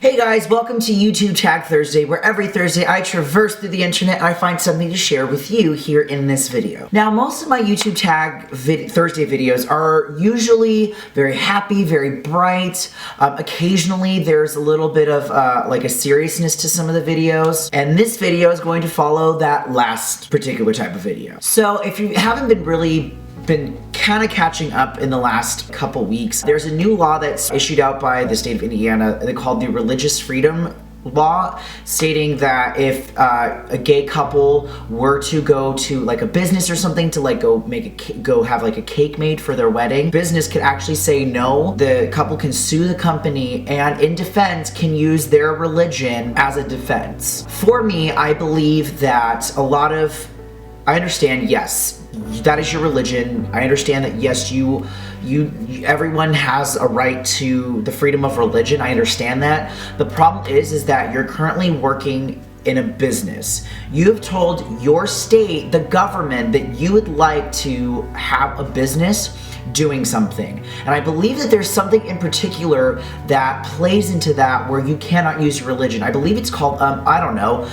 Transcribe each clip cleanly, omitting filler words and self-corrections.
Hey guys, welcome to YouTube Tag Thursday, where every Thursday I traverse through the internet and I find something to share with you here in this video. Now, most of my YouTube Tag Thursday videos are usually very happy, very bright. Occasionally there's a little bit of like a seriousness to some of the videos, and this video is going to follow that last particular type of video. So if you haven't been kind of catching up in the last couple weeks, there's a new law that's issued out by the state of Indiana. They're called the Religious Freedom Law, stating that if a gay couple were to go to like a business or something to like go have like a cake made for their wedding, business could actually say no. The couple can sue the company and in defense can use their religion as a defense. For me, I believe that I understand, yes, that is your religion. I understand that, yes, everyone has a right to the freedom of religion. I understand that. The problem is that you're currently working in a business. You have told your state, the government, that you would like to have a business doing something. And I believe that there's something in particular that plays into that where you cannot use your religion. I believe it's called, I don't know,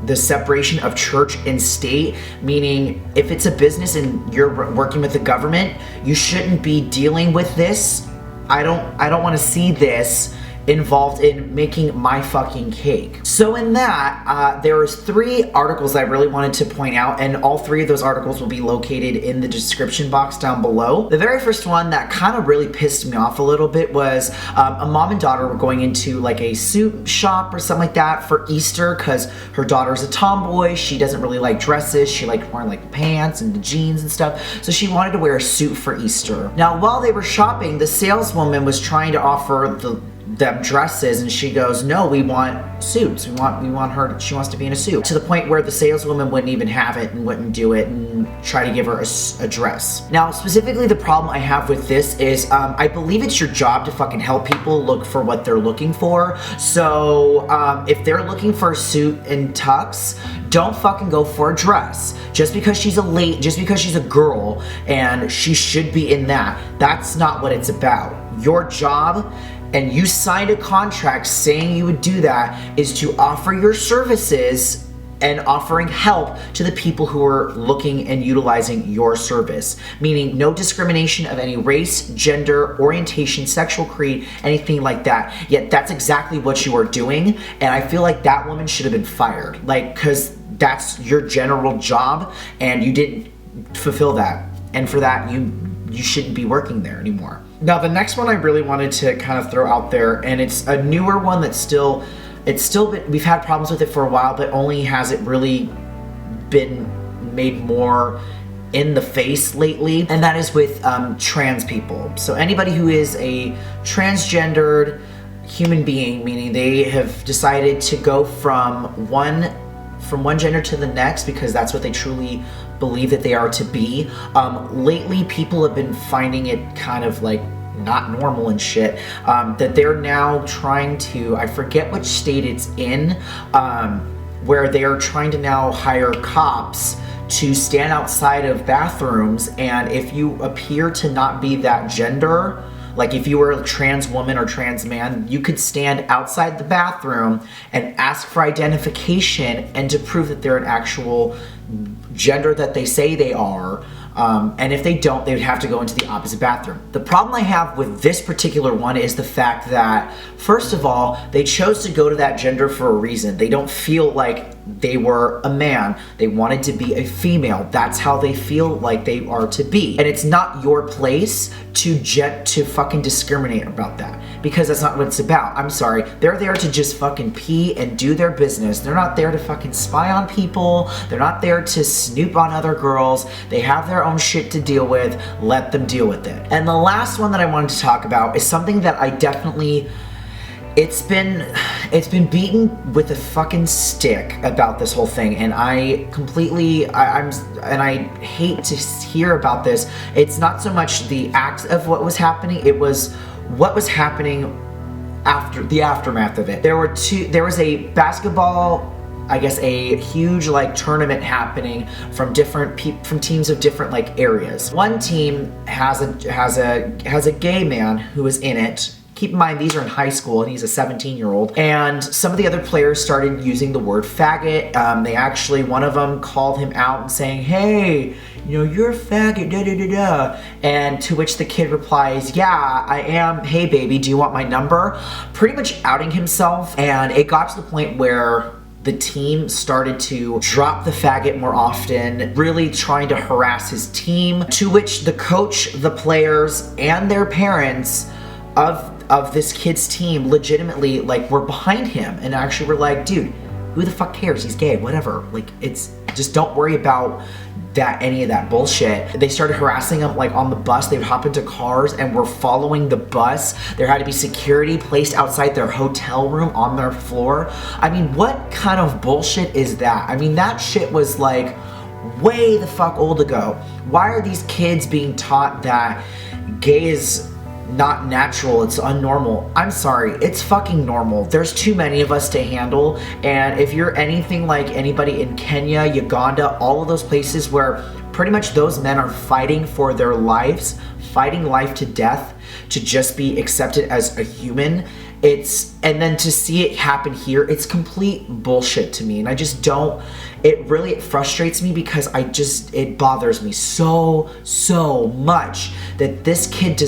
the separation of church and state, meaning if it's a business and you're working with the government, you shouldn't be dealing with this. I don't want to see this involved in making my fucking cake. So in that, there was 3 articles I really wanted to point out, and all 3 of those articles will be located in the description box down below. The very first one that kind of really pissed me off a little bit was a mom and daughter were going into like a suit shop or something like that for Easter because her daughter's a tomboy. She doesn't really like dresses. She liked wearing like pants and the jeans and stuff. So she wanted to wear a suit for Easter. Now, while they were shopping, the saleswoman was trying to offer them dresses, and she goes, no, we want suits. We want her, she wants to be in a suit. To the point where the saleswoman wouldn't even have it and wouldn't do it and try to give her a dress. Now, specifically the problem I have with this is, I believe it's your job to fucking help people look for what they're looking for. So, if they're looking for a suit and tux, don't fucking go for a dress. Just because she's a girl and she should be in that. That's not what it's about. Your job, and you signed a contract saying you would do that, is to offer your services and offering help to the people who are looking and utilizing your service. Meaning no discrimination of any race, gender, orientation, sexual creed, anything like that. Yet that's exactly what you are doing, and I feel like that woman should have been fired. Like, cause that's your general job and you didn't fulfill that. And for that, you shouldn't be working there anymore. Now, the next one I really wanted to kind of throw out there, and it's a newer one that's we've had problems with it for a while, but only has it really been made more in the face lately, and that is with trans people. So anybody who is a transgendered human being, meaning they have decided to go from one gender to the next because that's what they truly believe that they are to be. Lately, people have been finding it kind of like not normal and shit, that they're now trying to, I forget which state it's in, where they are trying to now hire cops to stand outside of bathrooms, and if you appear to not be that gender, like if you were a trans woman or trans man, you could stand outside the bathroom and ask for identification and to prove that they're an actual gender that they say they are. And if they don't, they would have to go into the opposite bathroom. The problem I have with this particular one is the fact that, first of all, they chose to go to that gender for a reason. They don't feel like they were a man. They wanted to be a female. That's how they feel like they are to be. And it's not your place to fucking discriminate about that, because that's not what it's about. I'm sorry. They're there to just fucking pee and do their business. They're not there to fucking spy on people. They're not there to snoop on other girls. They have their own shit to deal with. Let them deal with it. And the last one that I wanted to talk about is something that I definitely, it's been beaten with a fucking stick about this whole thing, and I hate to hear about this. It's not so much the act of what was happening, it was what was happening after the aftermath of it. There was a basketball, I guess, a huge like tournament happening from teams of different like areas. One team has a gay man who is in it, keep in mind, these are in high school and he's a 17-year-old. And some of the other players started using the word faggot. They actually, one of them called him out and saying, hey, you know, you're a faggot, da da da da. And to which the kid replies, yeah, I am. Hey baby, do you want my number? Pretty much outing himself. And it got to the point where the team started to drop the faggot more often, really trying to harass his team, to which the coach, the players, and their parents of this kid's team legitimately like were behind him and actually were like, dude, who the fuck cares? He's gay, whatever. Like, it's just, don't worry about that, any of that bullshit. They started harassing him like on the bus. They would hop into cars and were following the bus. There had to be security placed outside their hotel room on their floor. I mean, what kind of bullshit is that? I mean, that shit was like way the fuck old ago. Why are these kids being taught that gay is not natural, it's unnormal? I'm sorry, it's fucking normal. There's too many of us to handle, and if you're anything like anybody in Kenya, Uganda, all of those places where pretty much those men are fighting for their lives, fighting life to death to just be accepted as a human, and then to see it happen here, it's complete bullshit to me. And I just don't, it frustrates me because it bothers me so much that this kid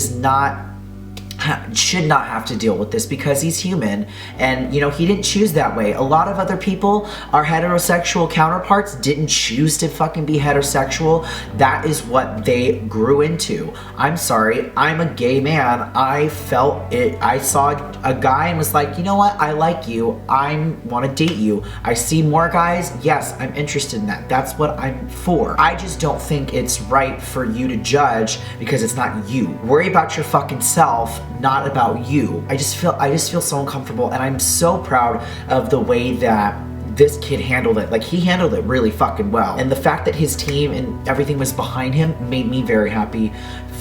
should not have to deal with this because he's human, and you know, he didn't choose that way. A lot of other people, our heterosexual counterparts, didn't choose to fucking be heterosexual. That is what they grew into. I'm sorry, I'm a gay man. I felt it. I saw a guy and was like, you know what, I like you, I want to date you. I see more guys, yes, I'm interested in that. That's what I'm for. I just don't think it's right for you to judge because it's not you. Worry about your fucking self, not about you. I just feel so uncomfortable, and I'm so proud of the way that this kid handled it. Like, he handled it really fucking well. And the fact that his team and everything was behind him made me very happy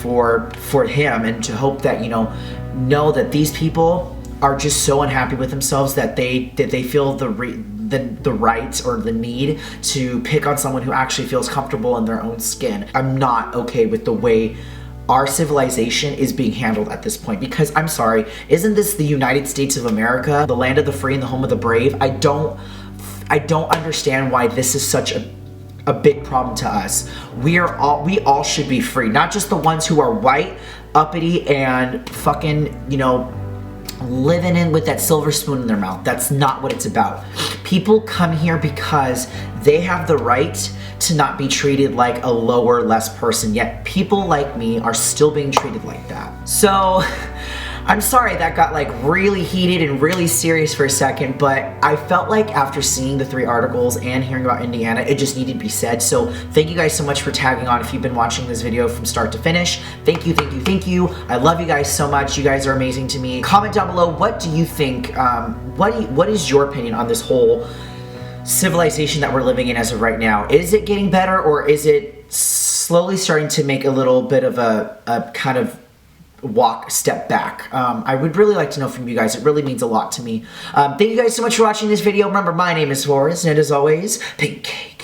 for him, and to hope that, you know that these people are just so unhappy with themselves that they feel the right or the need to pick on someone who actually feels comfortable in their own skin. I'm not okay with the way our civilization is being handled at this point, because I'm sorry, isn't this the United States of America, the land of the free and the home of the brave? I don't understand why this is such a big problem to us. We all should be free, not just the ones who are white, uppity, and fucking, you know, living in with that silver spoon in their mouth. That's not what it's about. People come here because they have the right to not be treated like a lower, less person, yet people like me are still being treated like that. So I'm sorry that got like really heated and really serious for a second, but I felt like after seeing the 3 articles and hearing about Indiana, it just needed to be said. So thank you guys so much for tagging on if you've been watching this video from start to finish. Thank you, thank you, thank you. I love you guys so much. You guys are amazing to me. Comment down below, what do you think, what is your opinion on this whole civilization that we're living in as of right now? Is it getting better, or is it slowly starting to make a little bit of a kind of step back? I would really like to know from you guys. It really means a lot to me. Thank you guys so much for watching this video. Remember, my name is Horace, and as always, pink cake.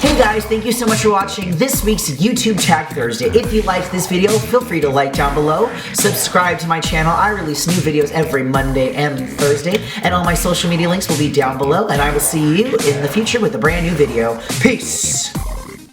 Hey guys, thank you so much for watching this week's YouTube Tag Thursday. If you liked this video, feel free to like down below, subscribe to my channel. I release new videos every Monday and Thursday, and all my social media links will be down below, and I will see you in the future with a brand new video. Peace!